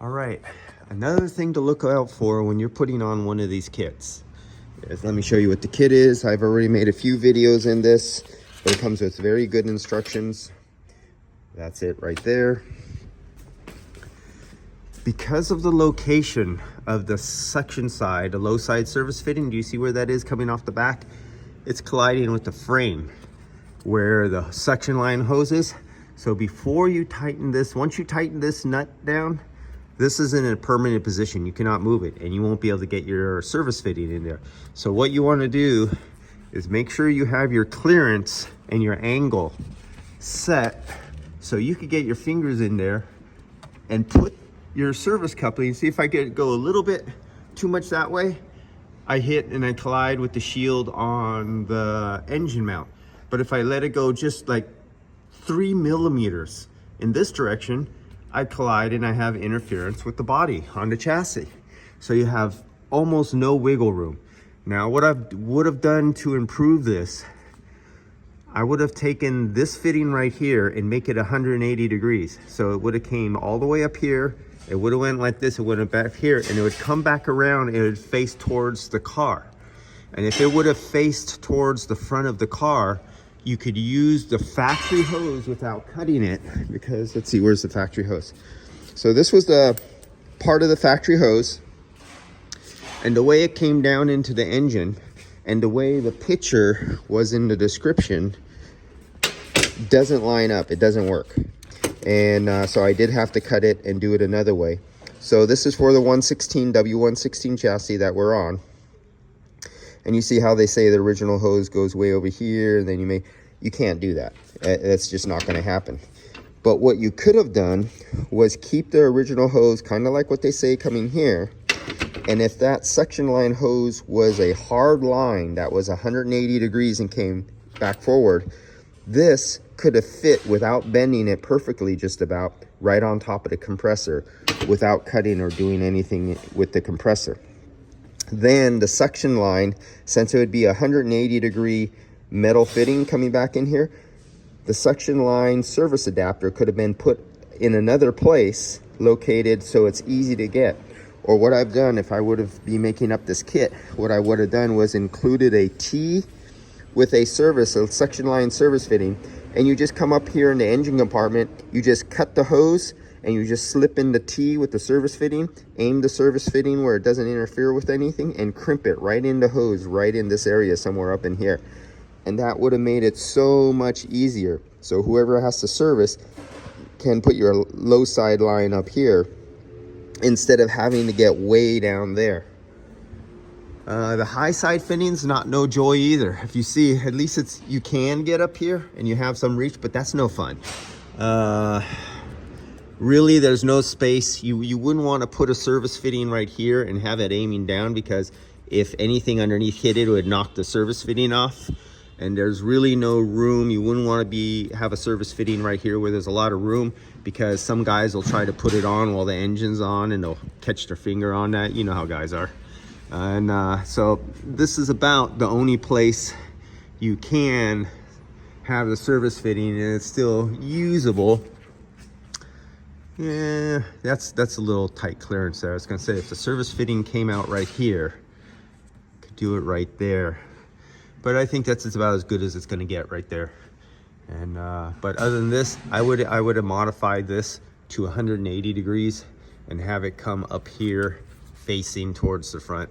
All right, another thing to look out for when you're putting on one of these kits is, let me show you what the kit is. I've already made a few videos in this, but it comes with very good instructions. That's it right there. Because of the location of the suction side, the low side service fitting, do you see where that is coming off the back? It's colliding with the frame where the suction line hose is. So before you tighten this, once you tighten this nut down, this is in a permanent position. You cannot move it and you won't be able to get your service fitting in there. So what you want to do is make sure you have your clearance and your angle set so you could get your fingers in there and put your service coupling. See if I could go a little bit too much that way, I hit and I collide with the shield on the engine mount. But if I let it go just like 3 millimeters in this direction, I collide and I have interference with the body on the chassis. So you have almost no wiggle room. Now what I would have done to improve this, I would have taken this fitting right here and make it 180 degrees. So it would have came all the way up here. It would have went like this, it would have back here, and it would come back around and it would face towards the car. And if it would have faced towards the front of the car, you could use the factory hose without cutting it, because let's see, where's the factory hose? So this was the part of the factory hose, and the way it came down into the engine and the way the picture was in the description doesn't line up. It doesn't work. And so I did have to cut it and do it another way. So this is for the 116 W116 chassis that we're on. And you see how they say the original hose goes way over here, and then you can't do that. That's just not going to happen. But what you could have done was keep the original hose kind of like what they say coming here. And if that suction line hose was a hard line that was 180 degrees and came back forward, this could have fit without bending it perfectly, just about right on top of the compressor without cutting or doing anything with the compressor. Then the suction line, since it would be a 180 degree metal fitting coming back in here, the suction line service adapter could have been put in another place, located so it's easy to get. Or what I've done, if I would have been making up this kit, what I would have done was included a T with a suction line service fitting, and you just come up here in the engine compartment, you just cut the hose and you just slip in the T with the service fitting, aim the service fitting where it doesn't interfere with anything, and crimp it right in the hose, right in this area somewhere up in here. And that would have made it so much easier. So whoever has to service can put your low side line up here instead of having to get way down there. The high side fitting's not no joy either. If you see, at least you can get up here and you have some reach, but that's no fun. Really, there's no space. You wouldn't want to put a service fitting right here and have it aiming down, because if anything underneath hit it, it would knock the service fitting off. And there's really no room. You wouldn't want to have a service fitting right here where there's a lot of room, because some guys will try to put it on while the engine's on and they'll catch their finger on that. You know how guys are. And so this is about the only place you can have the service fitting and it's still usable. Yeah, that's a little tight clearance there. I was gonna say, if the service fitting came out right here, could do it right there. But I think that's about as good as it's gonna get right there. And but other than this, I would have modified this to 180 degrees and have it come up here facing towards the front.